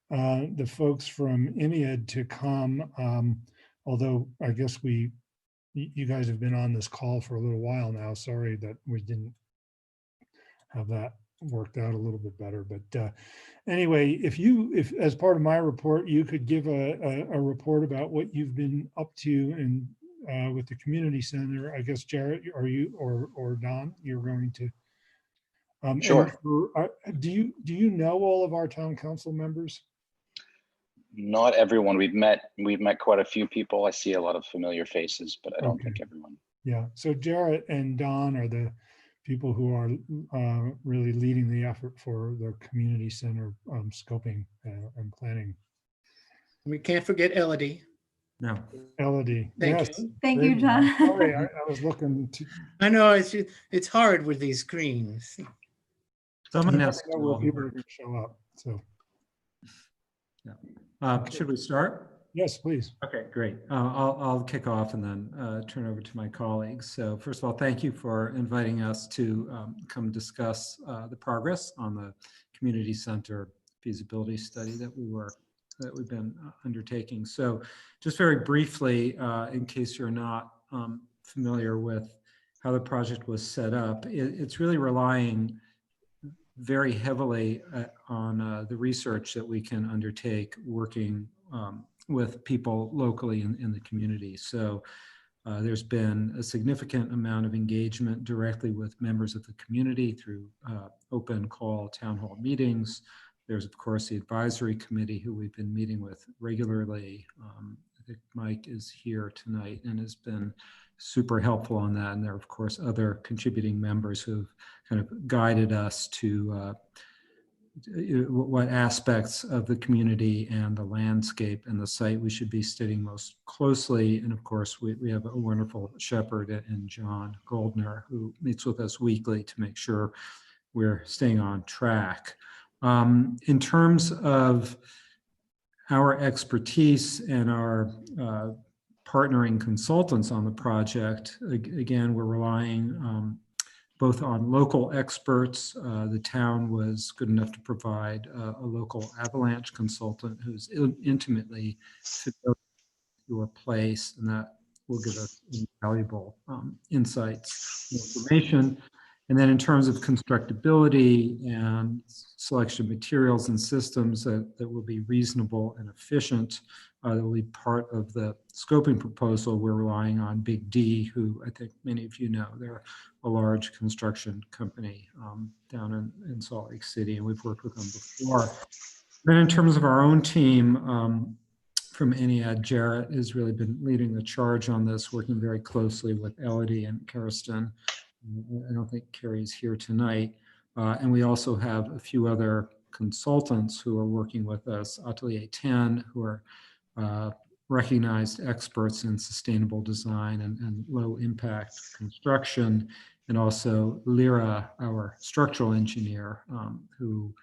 the folks from Ennead to come, although I guess you guys have been on this call for a little while now. Sorry that we didn't have that worked out a little bit better. But anyway, if as part of my report, you could give a report about what you've been up to and with the community center. I guess Jarrett, are you or Don, you're going to. Sure. Do you know all of our town council members? Not everyone. We've met quite a few people. I see a lot of familiar faces, but I don't think everyone. Yeah. So Jarrett and Don are the people who are really leading the effort for the community center scoping and planning. We can't forget Elodie. No. Elodie. Thank Yes. you. Thank you, John. Sorry, I was looking to. I know it's hard with these screens. Someone Where has people are going to show up. So. Yeah. Should we start? Yes, please. Okay, great. I'll kick off and then turn over to my colleagues. So first of all, thank you for inviting us to come discuss the progress on the community center feasibility study that we've been undertaking. So just very briefly, in case you're not familiar with how the project was set up, it's really relying very heavily on the research that we can undertake working with people locally in the community. So there's been a significant amount of engagement directly with members of the community through open call town hall meetings. There's, of course, the advisory committee who we've been meeting with regularly. I think Mike is here tonight and has been super helpful on that. And there are, of course, other contributing members who've kind of guided us to what aspects of the community and the landscape and the site we should be studying most closely. And of course, we have a wonderful shepherd in John Goldner who meets with us weekly to make sure we're staying on track. In terms of our expertise and our partnering consultants on the project, again, we're relying both on local experts. The town was good enough to provide a local avalanche consultant who's intimately familiar with your place, and that will give us invaluable insights and information. And then in terms of constructability and selection of materials and systems that will be reasonable and efficient, that will be part of the scoping proposal. We're relying on Big D, who I think many of you know. They're a large construction company down in Salt Lake City, and we've worked with them before. Then in terms of our own team, from Ennead, Jarrett has really been leading the charge on this, working very closely with Elodie and Kirsten. I don't think Carrie's here tonight. And we also have a few other consultants who are working with us, Atelier 10, who are recognized experts in sustainable design and low impact construction, and also Lyra, our structural engineer, who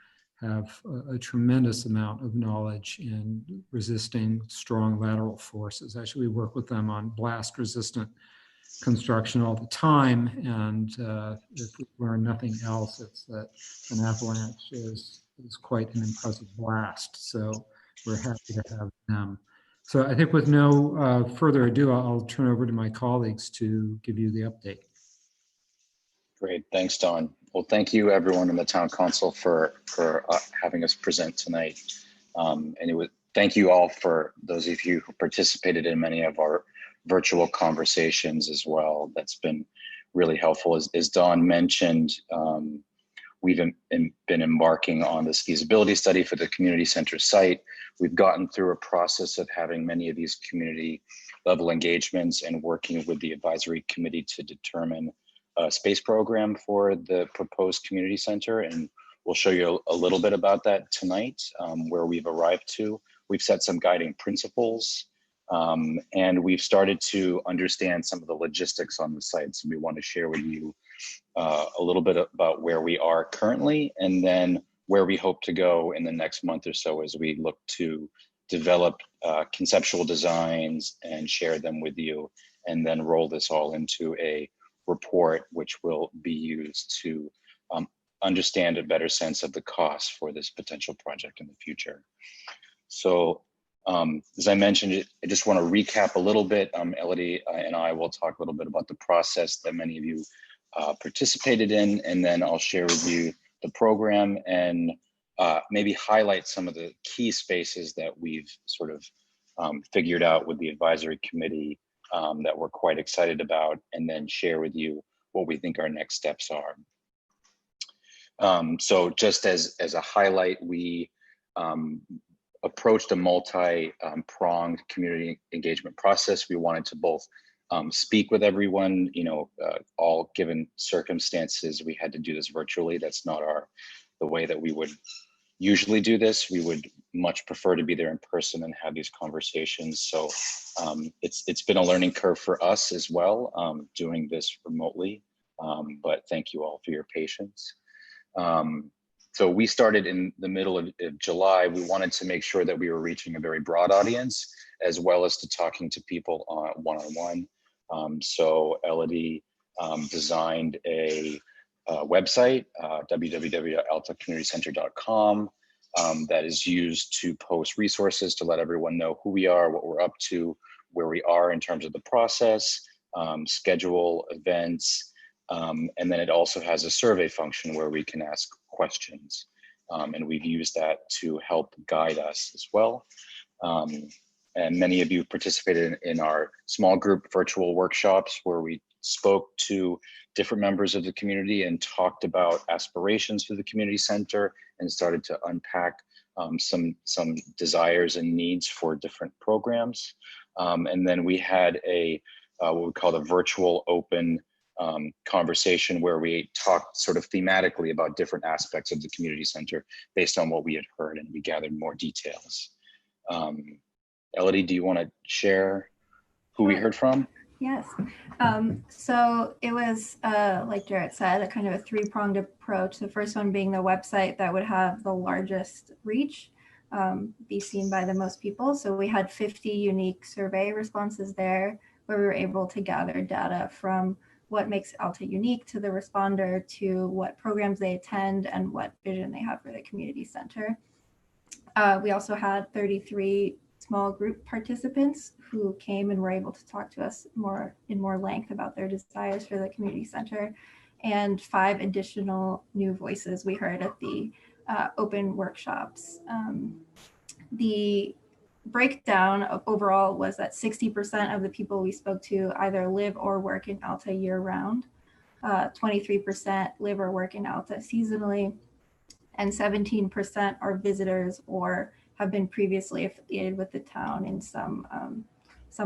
have a tremendous amount of knowledge in resisting strong lateral forces. Actually, we work with them on blast resistant construction all the time, and if we learn nothing else, it's that an avalanche is quite an impressive blast. So we're happy to have them. So I think with no further ado, I'll turn over to my colleagues to give you the update. Great, thanks, Don. Well, thank you everyone in the town council for having us present tonight. Thank you all for those of you who participated in many of our virtual conversations as well. That's been really helpful. As Don mentioned, we've been embarking on this feasibility study for the community center site. We've gotten through a process of having many of these community level engagements and working with the advisory committee to determine a space program for the proposed community center. And we'll show you a little bit about that tonight, where we've arrived to. We've set some guiding principles, and we've started to understand some of the logistics on the site. So we want to share with you a little bit about where we are currently, and then where we hope to go in the next month or so as we look to develop conceptual designs and share them with you, and then roll this all into a report which will be used to understand a better sense of the cost for this potential project in the future. So as I mentioned, I just want to recap a little bit. Elodie and I will talk a little bit about the process that many of you participated in, and then I'll share with you the program and maybe highlight some of the key spaces that we've sort of figured out with the advisory committee that we're quite excited about, and then share with you what we think our next steps are. So just as a highlight, we approached a multi-pronged community engagement process. We wanted to both speak with everyone, all given circumstances, we had to do this virtually. That's not the way that we would usually do this. We would much prefer to be there in person and have these conversations. So it's been a learning curve for us as well, doing this remotely, but thank you all for your patience. So we started in the middle of July. We wanted to make sure that we were reaching a very broad audience, as well as to talking to people one-on-one. So Elodie designed a website, www.altacommunitycenter.com, that is used to post resources to let everyone know who we are, what we're up to, where we are in terms of the process, schedule events, and then it also has a survey function where we can ask questions. And we've used that to help guide us as well. And many of you participated in our small group virtual workshops where we spoke to different members of the community and talked about aspirations for the community center and started to unpack some desires and needs for different programs. And then we had what we call a virtual open conversation where we talked sort of thematically about different aspects of the community center based on what we had heard, and we gathered more details. Elodie, do you want to share who we heard from? Yes. So it was, like Jarrett said, a kind of a three-pronged approach. The first one being the website that would have the largest reach, be seen by the most people. So we had 50 unique survey responses there, where we were able to gather data from what makes Alta unique to the responder, to what programs they attend and what vision they have for the community center. We also had 33 small group participants who came and were able to talk to us in more length about their desires for the community center, and 5 additional new voices we heard at the open workshops. The breakdown of overall was that 60% of the people we spoke to either live or work in Alta year round, 23% live or work in Alta seasonally, and 17% are visitors or have been previously affiliated with the town in some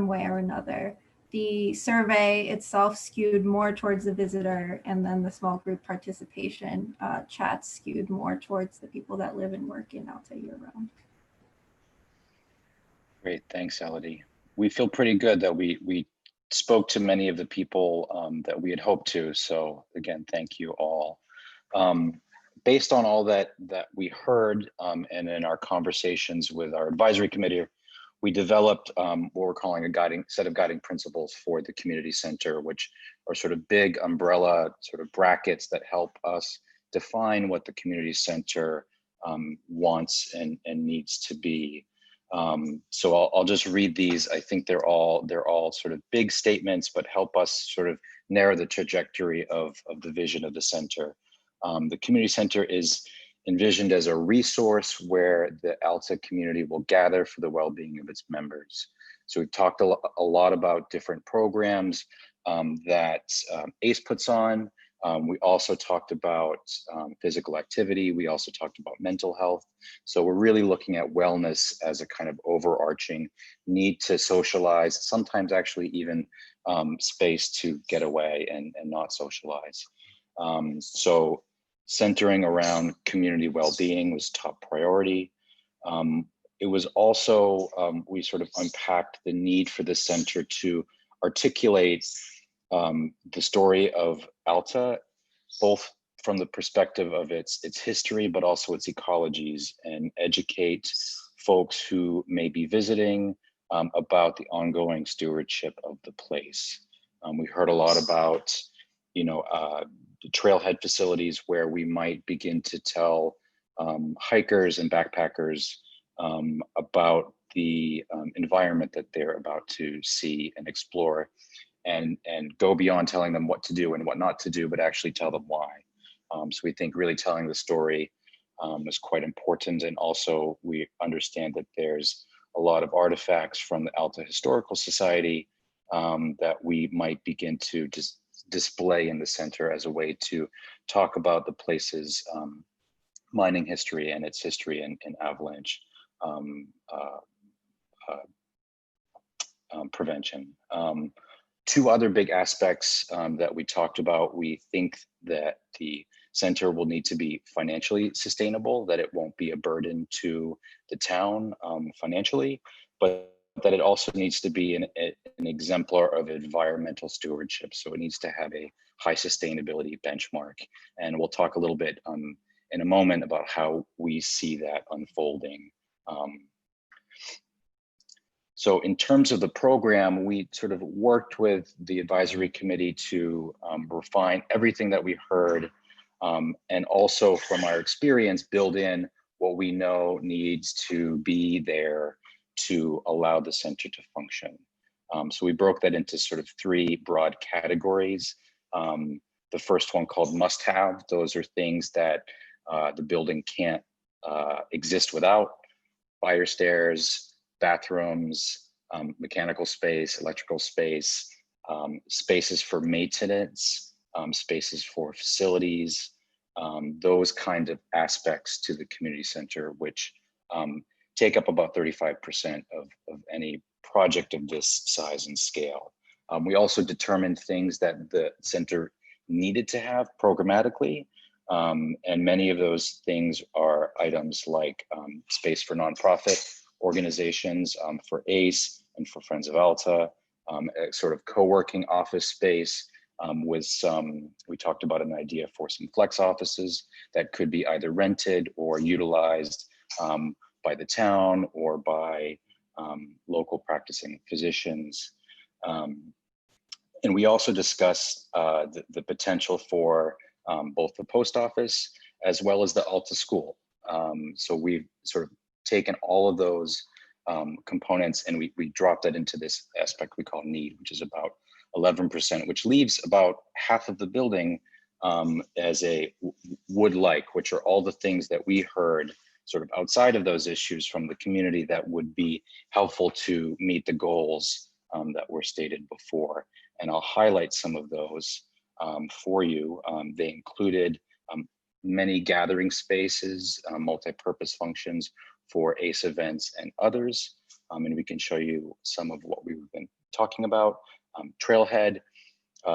way or another. The survey itself skewed more towards the visitor, and then the small group participation chats skewed more towards the people that live and work in Alta year round. Great, thanks, Elodie. We feel pretty good that we spoke to many of the people that we had hoped to. So again, thank you all. Based on all that we heard and in our conversations with our advisory committee, we developed what we're calling a set of guiding principles for the community center, which are sort of big umbrella sort of brackets that help us define what the community center wants and needs to be. So I'll just read these. I think they're all sort of big statements, but help us sort of narrow the trajectory of the vision of the center. The community center is envisioned as a resource where the Alta community will gather for the well-being of its members. So we've talked a lot about different programs that ACE puts on. We also talked about physical activity. We also talked about mental health. So we're really looking at wellness as a kind of overarching need to socialize, sometimes actually even space to get away and not socialize. So centering around community well-being was top priority. It was also, we sort of unpacked the need for the center to articulate the story of Alta, both from the perspective of its history, but also its ecologies, and educate folks who may be visiting about the ongoing stewardship of the place. We heard a lot about, trailhead facilities where we might begin to tell hikers and backpackers about the environment that they're about to see and explore, and go beyond telling them what to do and what not to do, but actually tell them why. So we think really telling the story is quite important. And also we understand that there's a lot of artifacts from the Alta Historical Society that we might begin to display in the center as a way to talk about the place's mining history and its history in avalanche prevention. Two other big aspects that we talked about: we think that the center will need to be financially sustainable, that it won't be a burden to the town financially, but that it also needs to be an exemplar of environmental stewardship. So it needs to have a high sustainability benchmark. And we'll talk a little bit in a moment about how we see that unfolding. So in terms of the program, we sort of worked with the advisory committee to refine everything that we heard, and also from our experience, build in what we know needs to be there to allow the center to function. So we broke that into sort of three broad categories. The first one called must-have. Those are things that the building can't exist without: fire stairs, bathrooms, mechanical space, electrical space, spaces for maintenance, spaces for facilities, those kind of aspects to the community center, which take up about 35% of any project of this size and scale. We also determined things that the center needed to have programmatically, and many of those things are items like space for nonprofit organizations, for ACE and for Friends of Alta, a sort of co-working office space with some, we talked about an idea for some flex offices that could be either rented or utilized by the town or by local practicing physicians. And we also discussed the potential for both the post office as well as the Alta School. So we've sort of taken all of those components and we dropped that into this aspect we call need, which is about 11%, which leaves about half of the building as a would-like, which are all the things that we heard sort of outside of those issues from the community that would be helpful to meet the goals that were stated before. And I'll highlight some of those for you. They included many gathering spaces, multi-purpose functions for ACE events and others. And we can show you some of what we've been talking about. Trailhead,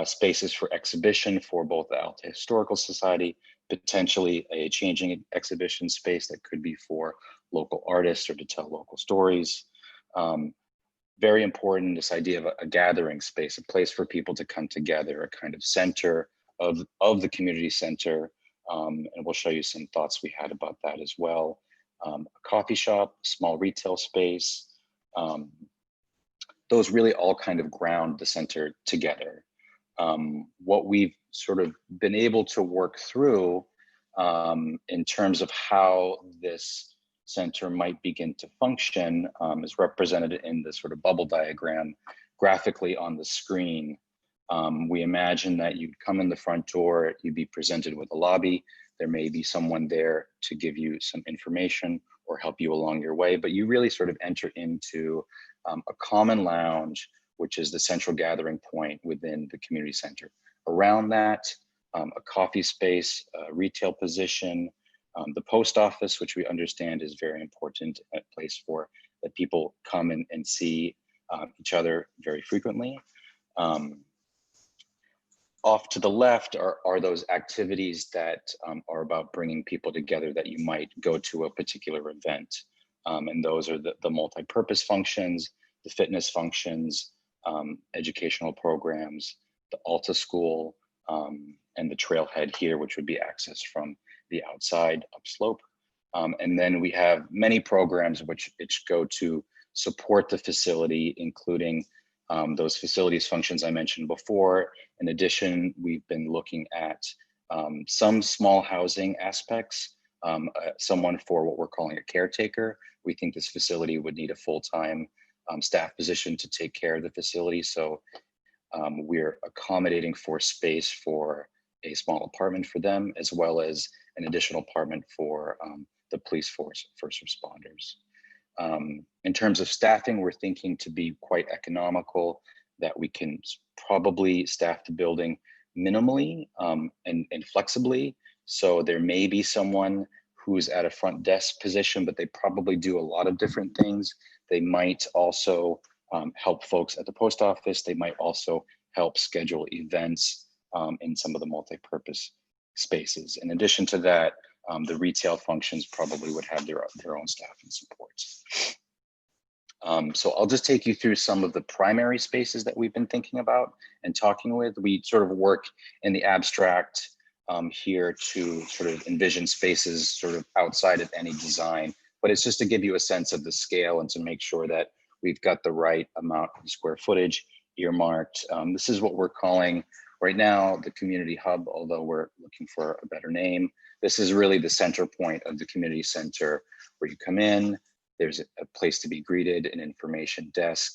spaces for exhibition for both the Alta Historical Society, potentially a changing exhibition space that could be for local artists or to tell local stories. Very important, this idea of a gathering space, a place for people to come together, a kind of center of the community center. And we'll show you some thoughts we had about that as well. A coffee shop, small retail space. Those really all kind of ground the center together. What we've sort of been able to work through in terms of how this center might begin to function is represented in the sort of bubble diagram graphically on the screen. We imagine that you'd come in the front door, you'd be presented with a lobby. There may be someone there to give you some information or help you along your way, but you really sort of enter into a common lounge, which is the central gathering point within the community center. Around that, a coffee space, a retail position, the post office, which we understand is very important, a place for that people come and see each other very frequently. Off to the left are those activities that are about bringing people together that you might go to a particular event. And those are the multi-purpose functions, the fitness functions, educational programs, the Alta School, and the trailhead here, which would be accessed from the outside upslope. And then we have many programs which go to support the facility, including those facilities functions I mentioned before. In addition, we've been looking at some small housing aspects, someone for what we're calling a caretaker. We think this facility would need a full-time staff position to take care of the facility. So we're accommodating for space for a small apartment for them, as well as an additional apartment for the police force, first responders. In terms of staffing, we're thinking to be quite economical, that we can probably staff the building minimally and flexibly. So there may be someone who's at a front desk position, but they probably do a lot of different things. They might also help folks at the post office. They might also help schedule events in some of the multi-purpose spaces. In addition to that, the retail functions probably would have their own staff and supports. So I'll just take you through some of the primary spaces that we've been thinking about and talking with. We sort of work in the abstract here to sort of envision spaces sort of outside of any design, but it's just to give you a sense of the scale and to make sure that we've got the right amount of square footage earmarked. This is what we're calling right now the community hub, although we're looking for a better name. This is really the center point of the community center where you come in. There's a place to be greeted, an information desk.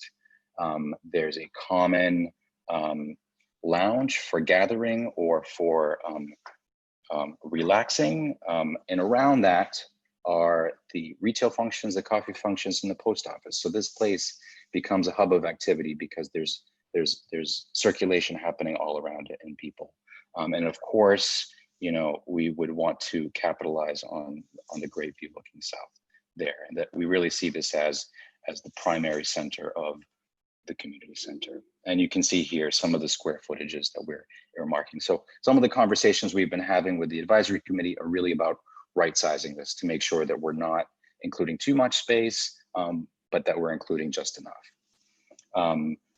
There's a common lounge for gathering or for relaxing. And around that are the retail functions, the coffee functions, and the post office. So this place becomes a hub of activity because there's circulation happening all around it and people. And of course, you know, we would want to capitalize on the great view looking south there, and that we really see this as the primary center of the community center. And you can see here some of the square footages that we're earmarking. So some of the conversations we've been having with the advisory committee are really about right sizing this to make sure that we're not including too much space, but that we're including just enough.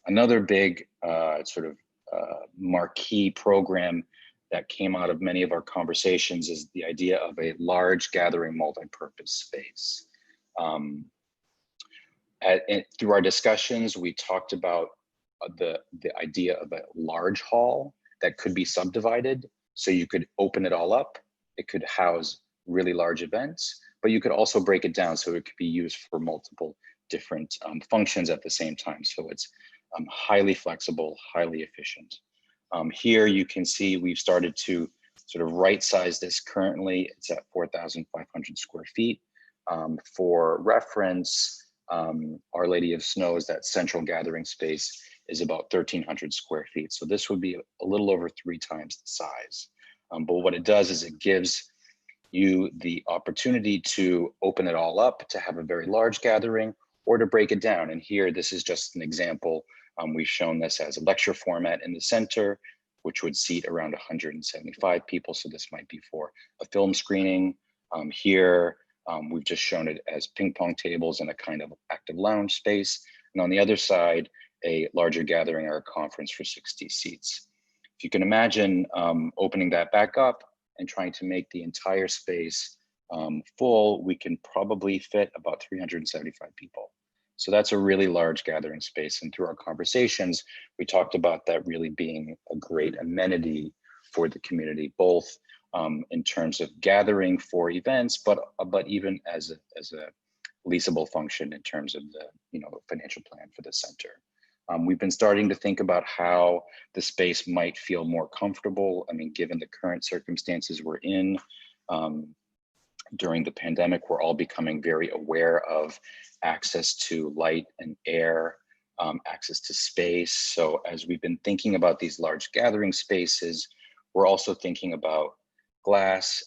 Another big marquee program that came out of many of our conversations is the idea of a large gathering multi-purpose space. Through our discussions, we talked about the idea of a large hall that could be subdivided. So you could open it all up. It could house really large events, but you could also break it down so it could be used for multiple different functions at the same time. So it's highly flexible, highly efficient. Here you can see we've started to sort of right size this currently. It's at 4,500 square feet. For reference, Our Lady of Snows, that central gathering space, is about 1,300 square feet. So this would be a little over 3 times the size. But what it does is it gives you the opportunity to open it all up, to have a very large gathering, or to break it down. And here, this is just an example. We've shown this as a lecture format in the center, which would seat around 175 people. So this might be for a film screening. Here, we've just shown it as ping pong tables and a kind of active lounge space. And on the other side, a larger gathering or a conference for 60 seats. If you can imagine opening that back up and trying to make the entire space full, we can probably fit about 375 people. So that's a really large gathering space. And through our conversations, we talked about that really being a great amenity for the community, both in terms of gathering for events, but even as a leasable function in terms of the financial plan for the center. We've been starting to think about how the space might feel more comfortable. I mean, given the current circumstances we're in, during the pandemic, we're all becoming very aware of access to light and air, access to space. So as we've been thinking about these large gathering spaces, we're also thinking about glass,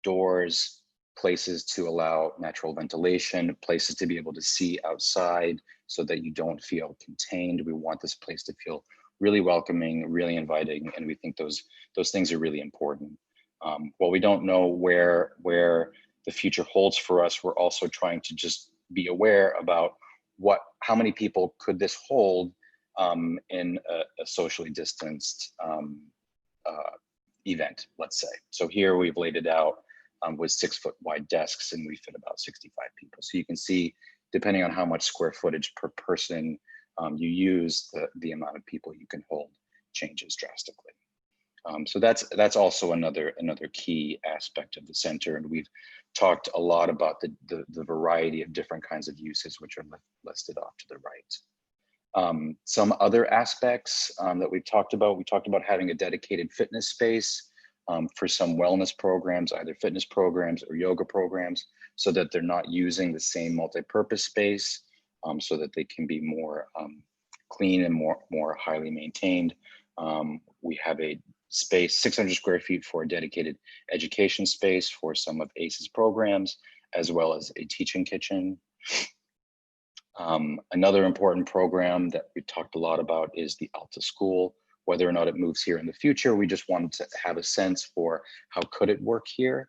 doors, places to allow natural ventilation, places to be able to see outside so that you don't feel contained. We want this place to feel really welcoming, really inviting, and we think those things are really important. While we don't know where the future holds for us, we're also trying to just be aware about how many people could this hold in a socially distanced event, let's say. So here we've laid it out with 6-foot wide desks, and we fit about 65 people. So you can see, depending on how much square footage per person you use, the amount of people you can hold changes drastically. So that's also another key aspect of the center, and we've talked a lot about the variety of different kinds of uses which are listed off to the right. Some other aspects that we talked about having a dedicated fitness space for some wellness programs, either fitness programs or yoga programs, so that they're not using the same multi-purpose space, so that they can be more clean and more highly maintained. We have a space, 600 square feet for a dedicated education space for some of ACE's programs, as well as a teaching kitchen. Another important program that we talked a lot about is the Alta School. Whether or not it moves here in the future, we just wanted to have a sense for how could it work here.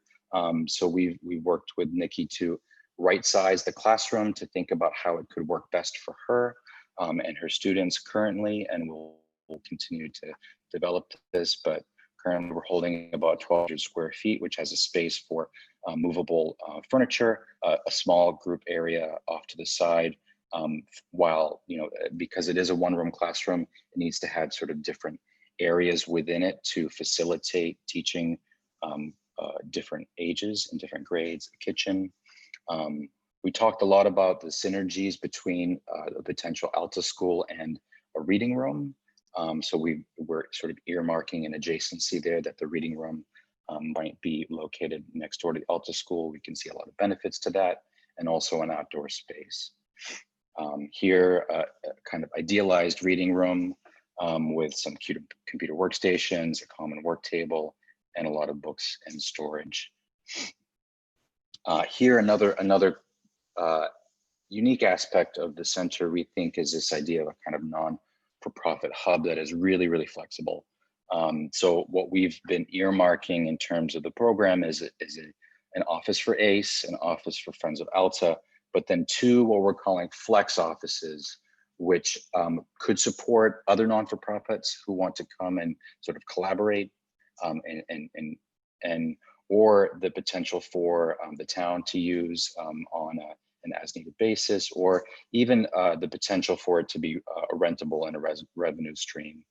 So we worked with Nikki to right size the classroom to think about how it could work best for her and her students currently, and we'll continue to develop this, but currently we're holding about 1,200 square feet, which has a space for movable furniture, a small group area off to the side, while, because it is a one-room classroom, it needs to have sort of different areas within it to facilitate teaching different ages and different grades, a kitchen. We talked a lot about the synergies between the potential Alta School and a reading room. So we're sort of earmarking an adjacency there that the reading room might be located next door to the Alta School. We can see a lot of benefits to that, and also an outdoor space. Here, a kind of idealized reading room with some cute computer workstations, a common work table, and a lot of books and storage. Here, another unique aspect of the center, we think, is this idea of a kind of non-for-profit hub that is really, really flexible. So what we've been earmarking in terms of the program is an office for ACE, an office for Friends of Alta, but then two what we're calling flex offices, which could support other non-for-profits who want to come and sort of collaborate, or the potential for the town to use on an as-needed basis, or even the potential for it to be rentable and a revenue stream.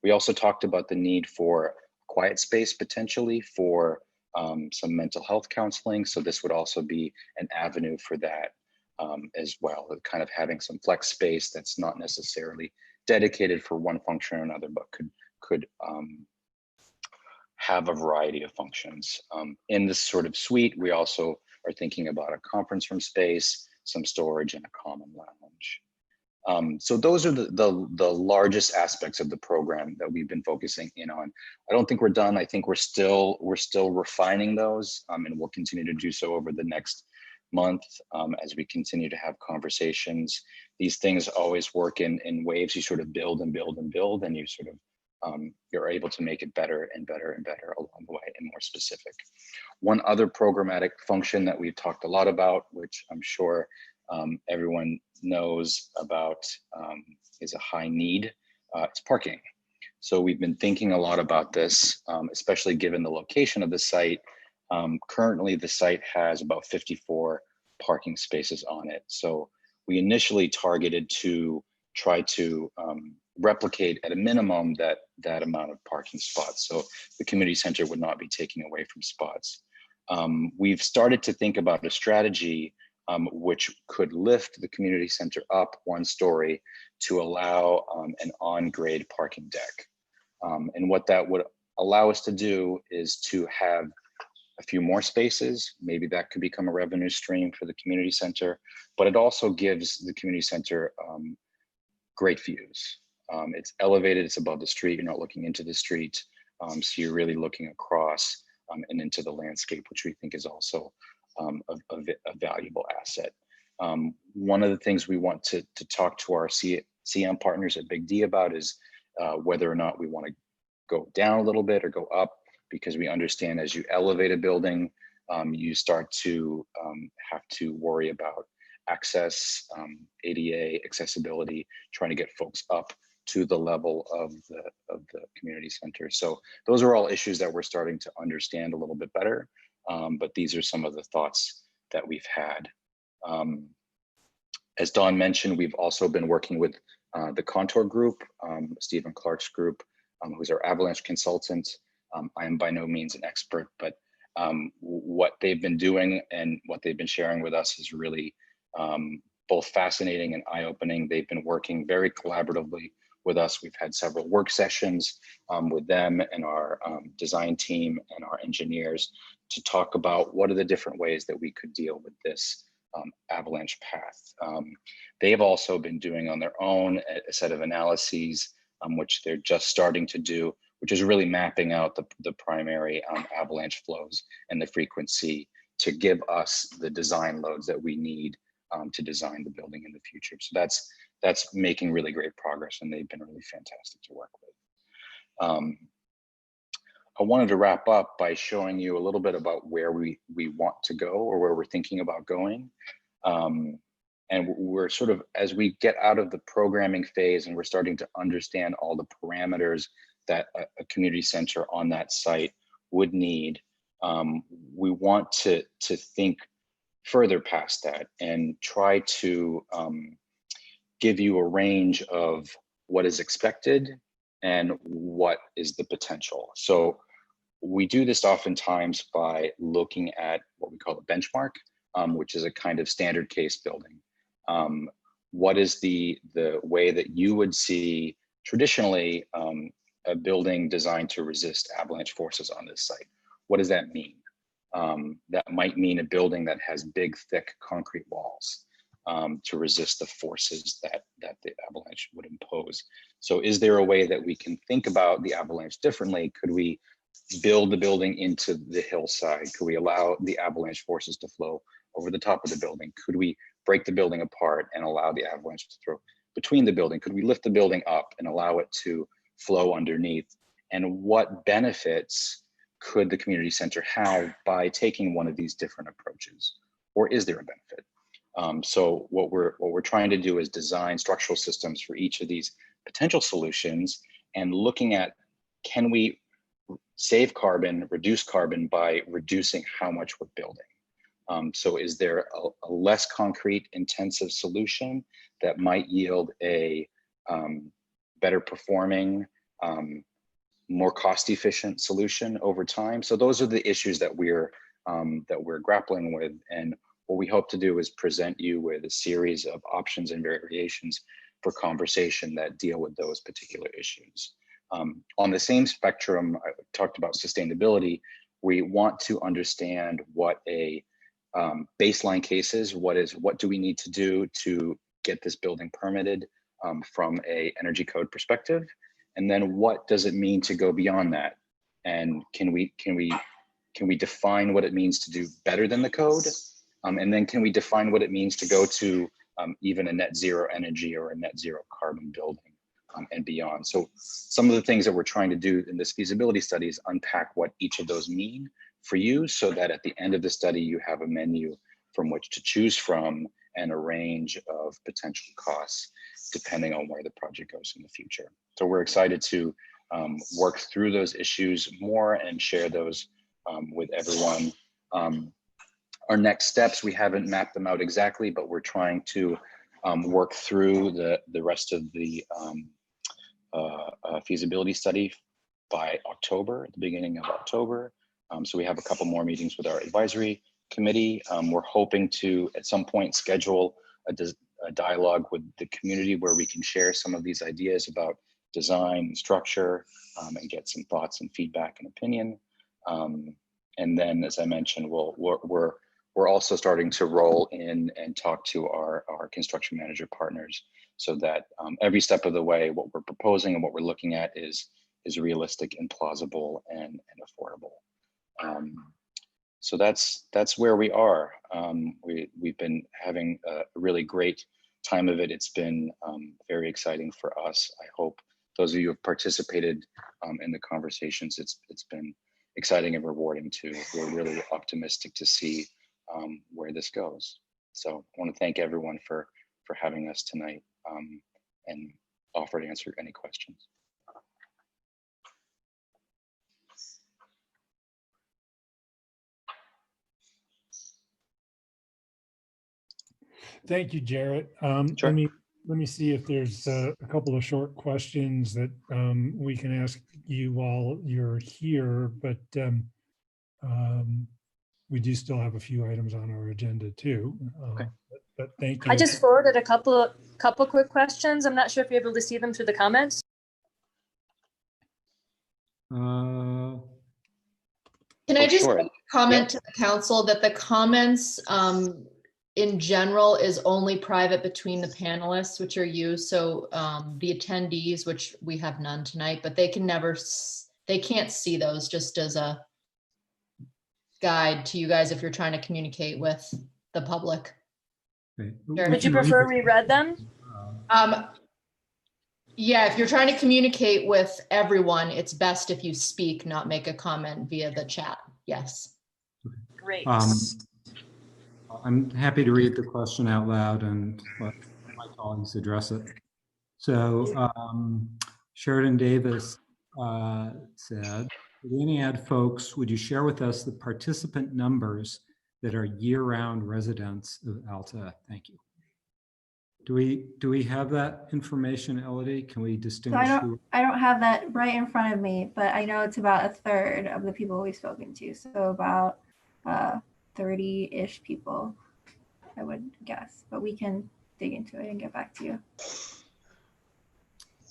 We also talked about the need for quiet space potentially for some mental health counseling. So this would also be an avenue for that as well, kind of having some flex space that's not necessarily dedicated for one function or another, but could have a variety of functions. In this sort of suite, we also are thinking about a conference room space, some storage, and a common lounge. So those are the largest aspects of the program that we've been focusing in on. I don't think we're done. I think we're still refining those, and we'll continue to do so over the next month as we continue to have conversations. These things always work in waves. You sort of build and build and build, and you sort of you're able to make it better and better and better along the way and more specific. One other programmatic function that we've talked a lot about, which I'm sure everyone knows about, is a high need. It's parking. So we've been thinking a lot about this, especially given the location of the site. Currently, the site has about 54 parking spaces on it. So we initially targeted to try to replicate at a minimum that amount of parking spots. So the community center would not be taking away from spots. We've started to think about a strategy which could lift the community center up one story to allow an on-grade parking deck. And what that would allow us to do is to have a few more spaces. Maybe that could become a revenue stream for the community center, but it also gives the community center great views. It's elevated, it's above the street, you're not looking into the street, so you're really looking across and into the landscape, which we think is also a valuable asset. One of the things we want to talk to our CM partners at Big D about is whether or not we want to go down a little bit or go up, because we understand as you elevate a building, you start to have to worry about access, ADA, accessibility, trying to get folks up to the level of the community center. So those are all issues that we're starting to understand a little bit better, but these are some of the thoughts that we've had. As Dawn mentioned, we've also been working with the Contour group, Stephen Clark's group, who's our Avalanche consultant. I am by no means an expert, but what they've been doing and what they've been sharing with us is really both fascinating and eye-opening. They've been working very collaboratively with us. We've had several work sessions with them and our design team and our engineers to talk about what are the different ways that we could deal with this avalanche path. They have also been doing on their own a set of analyses, which they're just starting to do, which is really mapping out the primary avalanche flows and the frequency to give us the design loads that we need to design the building in the future. So that's making really great progress, and they've been really fantastic to work with. I wanted to wrap up by showing you a little bit about where we want to go, or where we're thinking about going. And we're sort of, as we get out of the programming phase and we're starting to understand all the parameters that a community center on that site would need, we want to think further past that and try to give you a range of what is expected and what is the potential. So we do this oftentimes by looking at what we call a benchmark, which is a kind of standard case building. What is the way that you would see traditionally a building designed to resist avalanche forces on this site? What does that mean? That might mean a building that has big, thick concrete walls to resist the forces that the avalanche would impose. So is there a way that we can think about the avalanche differently? Could we build the building into the hillside? Could we allow the avalanche forces to flow over the top of the building? Could we break the building apart and allow the avalanche to throw between the building? Could we lift the building up and allow it to flow underneath? And what benefits could the community center have by taking one of these different approaches? Or is there a benefit? So what we're trying to do is design structural systems for each of these potential solutions, and looking at, can we save carbon, reduce carbon by reducing how much we're building? So is there a less concrete intensive solution that might yield a better performing, more cost efficient solution over time? So those are the issues that we're grappling with. And what we hope to do is present you with a series of options and variations for conversation that deal with those particular issues. On the same spectrum, I talked about sustainability. We want to understand what a baseline case is. What do we need to do to get this building permitted from a energy code perspective? And then what does it mean to go beyond that? And can we define what it means to do better than the code? And then can we define what it means to go to even a net zero energy or a net zero carbon building and beyond? So some of the things that we're trying to do in this feasibility study is unpack what each of those mean for you, so that at the end of the study, you have a menu from which to choose from and a range of potential costs depending on where the project goes in the future. So we're excited to work through those issues more and share those with everyone. Our next steps, we haven't mapped them out exactly, but we're trying to work through the rest of the feasibility study by October, at the beginning of October. So we have a couple more meetings with our advisory committee. We're hoping to, at some point, schedule a dialogue with the community where we can share some of these ideas about design and structure and get some thoughts and feedback and opinion. And then, as I mentioned, we're also starting to roll in and talk to our construction manager partners, so that every step of the way, what we're proposing and what we're looking at is realistic and plausible and affordable. So that's where we are. We've been having a really great time of it. It's been very exciting for us. I hope those of you who have participated in the conversations, it's been exciting and rewarding too. We're really optimistic to see where this goes. So I want to thank everyone for having us tonight and offer to answer any questions. Thank you, Jarrett. Sure. Let me let me see if there's a couple of short questions that we can ask you while you're here, but we do still have a few items on our agenda too. Okay. But thank you. I just forwarded a couple quick questions. I'm not sure if you're able to see them through the comments. Oh, Can I just sure. comment to the council that the comments in general is only private between the panelists, which are you. So the attendees, which we have none tonight, but they can never, they can't see those, just as a guide to you guys if you're trying to communicate with the public. Okay. Sure. Would you prefer we read them? Yeah, if you're trying to communicate with everyone, it's best if you speak, not make a comment via the chat. Yes. Great. I'm happy to read the question out loud and let my colleagues address it. So Sheridan Davis said, for the Ennead folks, would you share with us the participant numbers that are year-round residents of Alta? Thank you. Do we have that information, Elodie? Can we So distinguish who? I don't have that right in front of me, but I know it's about a third of the people we've spoken to. So about 30-ish people, I would guess, but we can dig into it and get back to you.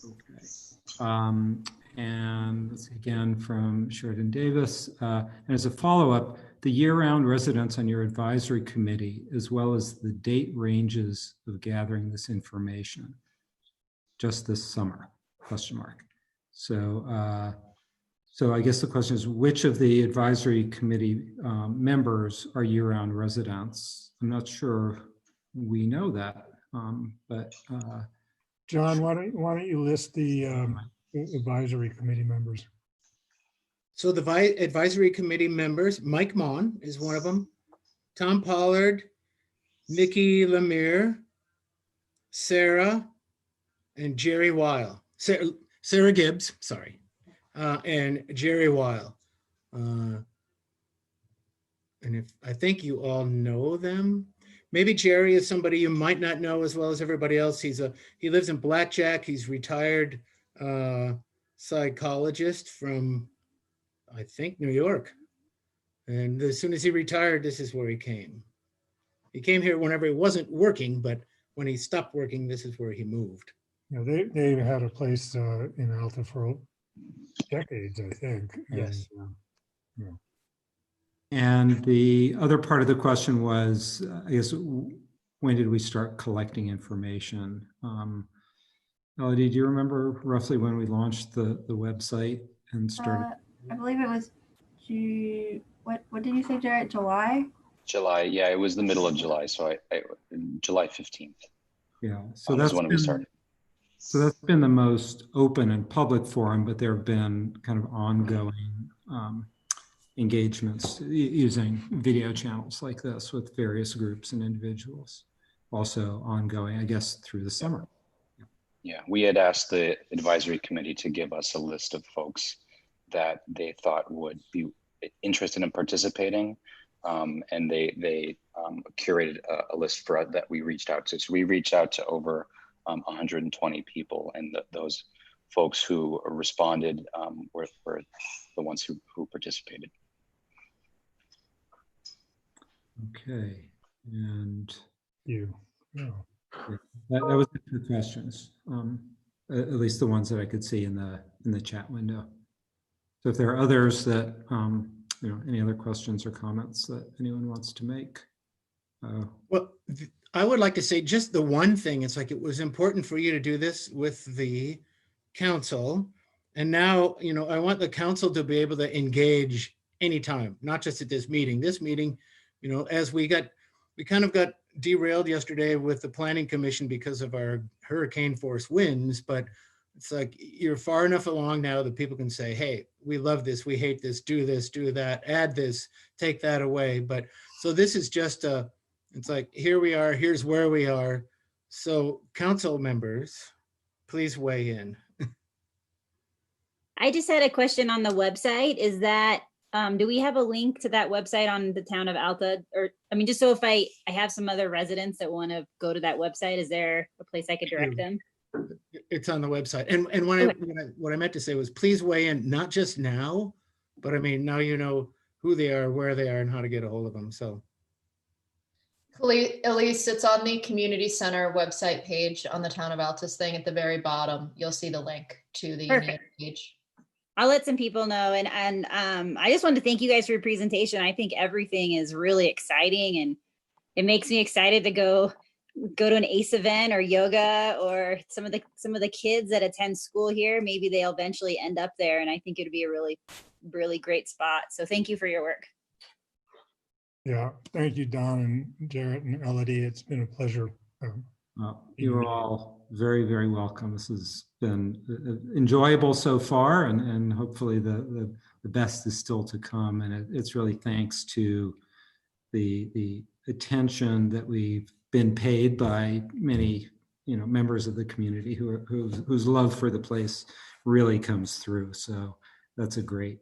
Okay. And this again from Sheridan Davis. And as a follow-up, the year-round residents on your advisory committee, as well as the date ranges of gathering this information, just this summer, question mark. So, so I guess the question is, which of the advisory committee members are year-round residents? I'm not sure we know that, but John, why don't you list the advisory committee members? So the advisory committee members, Mike Mon is one of them, Tom Pollard, Nikki Lemire, Sarah, and Jerry Weil. Sarah Gibbs, sorry, and Jerry Weil. And if I think you all know them. Maybe Jerry is somebody you might not know as well as everybody else. He lives in Blackjack. He's retired psychologist from, I think, New York. And as soon as he retired, this is where he came. He came here whenever he wasn't working, but when he stopped working, this is where he moved. You know, they had a place in Alta for decades, I think. Yes. And, you know. and the other part of the question was, I guess, when did we start collecting information? Elodie, do you remember roughly when we launched the website and started? I believe it was what did you say, Jared? July? July, yeah, it was the middle of July, so July 15th. Yeah, so That's that's when we started. So that's been the most open and public forum, but there have been kind of ongoing engagements using video channels like this with various groups and individuals. Also ongoing, I guess, through the summer. Yeah, we had asked the advisory committee to give us a list of folks that they thought would be interested in participating. And they curated a list for that we reached out to. So we reached out to over 120 people, and those folks who responded were the ones who participated. Okay, and You. Yeah. that was the two questions, at least the ones that I could see in the chat window. So if there are others that, you know, any other questions or comments that anyone wants to make? Well, I would like to say just the one thing. It's like it was important for you to do this with the council. And now, you know, I want the council to be able to engage anytime, not just at this meeting. This meeting, you know, as we kind of got derailed yesterday with the planning commission because of our hurricane force winds, but it's like you're far enough along now that people can say, hey, we love this, we hate this, do that, add this, take that away. But so this is just it's like, here we are, here's where we are. So council members, please weigh in. I just had a question on the website. Is that Do we have a link to that website on the town of Alta? Or, I mean, just so if I have some other residents that want to go to that website, is there a place I could direct them? It's on the website. And what I meant to say was, please weigh in, not just now, but I mean, now you know who they are, where they are, and how to get a hold of them. So. Elise, it's on the community center website page on the Town of Altus thing at the very bottom. You'll see the link to the Ennead page. I'll let some people know. And I just wanted to thank you guys for your presentation. I think everything is really exciting, and it makes me excited to go to an ACE event or yoga, or some of the kids that attend school here. Maybe they'll eventually end up there. And I think it'd be a really, really great spot. So thank you for your work. Yeah, thank you, Don and Jarrett and Elodie. It's been a pleasure. You are all very, very welcome. This has been enjoyable so far, and hopefully the best is still to come. And it's really thanks to the attention that we've been paid by many, members of the community whose love for the place really comes through. So that's a great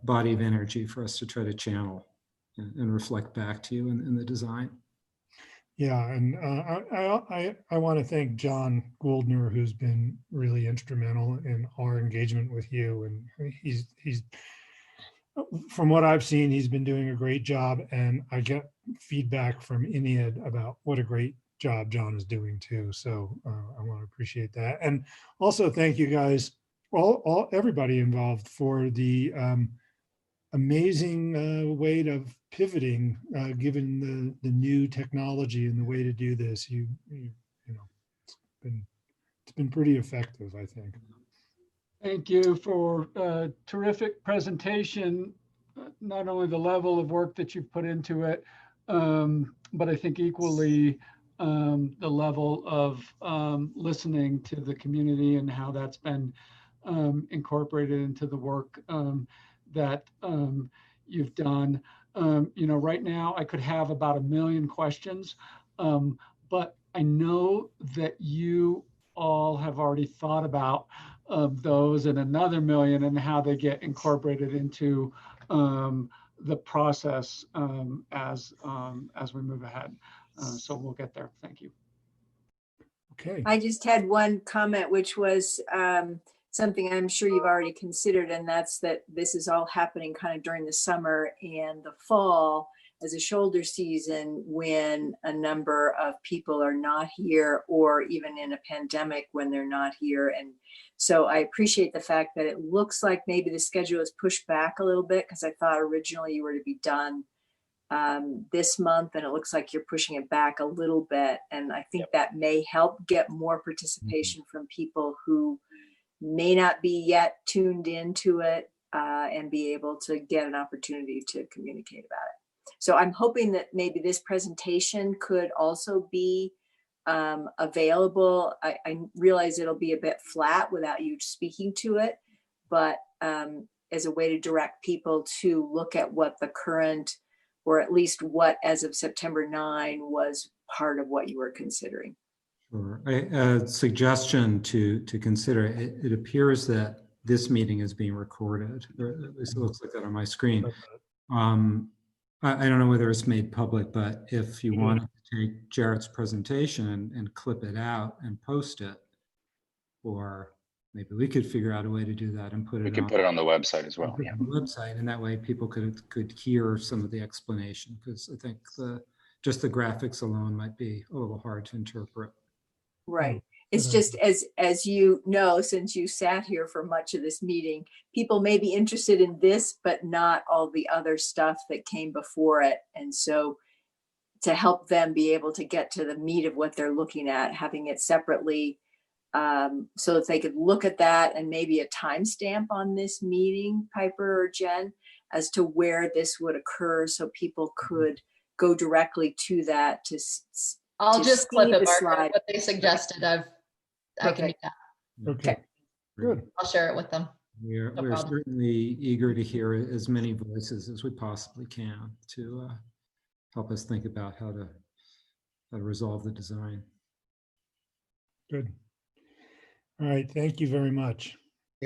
body of energy for us to try to channel and reflect back to you in the design. Yeah, and I want to thank John Gouldner, who's been really instrumental in our engagement with you. And he's from what I've seen, he's been doing a great job. And I get feedback from Ennead about what a great job John is doing too. So I want to appreciate that. And also thank you guys, everybody involved, for the amazing way of pivoting, given the new technology and the way to do this. It's been pretty effective, I think. Thank you for a terrific presentation. Not only the level of work that you've put into it, but I think equally the level of listening to the community and how that's been incorporated into the work that you've done. Right now I could have about 1 million questions, but I know that you all have already thought about those and another 1 million and how they get incorporated into the process as we move ahead. So we'll get there. Thank you. Okay. I just had one comment, which was something I'm sure you've already considered, and that's that this is all happening kind of during the summer and the fall as a shoulder season, when a number of people are not here, or even in a pandemic when they're not here. And so I appreciate the fact that it looks like maybe the schedule is pushed back a little bit, because I thought originally you were to be done this month, and it looks like you're pushing it back a little bit. And I think that may help get more participation from people who may not be yet tuned into it, and be able to get an opportunity to communicate about it. So I'm hoping that maybe this presentation could also be available. I realize it'll be a bit flat without you speaking to it, but as a way to direct people to look at what the current, or at least what as of September 9 was part of what you were considering. Sure. A suggestion to consider. It appears that this meeting is being recorded, or at least it looks like that on my screen. I don't know whether it's made public, but if you want to take Jarrett's presentation and clip it out and post it, or maybe we could figure out a way to do that and put it. We can put it on the website as well. Yeah, on the website, and that way people could hear some of the explanation, because I think just the graphics alone might be a little hard to interpret. Right. It's just, as you know, since you sat here for much of this meeting, people may be interested in this, but not all the other stuff that came before it. And so to help them be able to get to the meat of what they're looking at, having it separately, so that they could look at that, and maybe a timestamp on this meeting, Piper or Jen, as to where this would occur, so people could go directly to that I'll just clip it, Mark, slide. what they suggested. I can do that. Okay, good. I'll share it with them. We're certainly eager to hear as many voices as we possibly can to help us think about how to resolve the design. Good. All right. Thank you very much.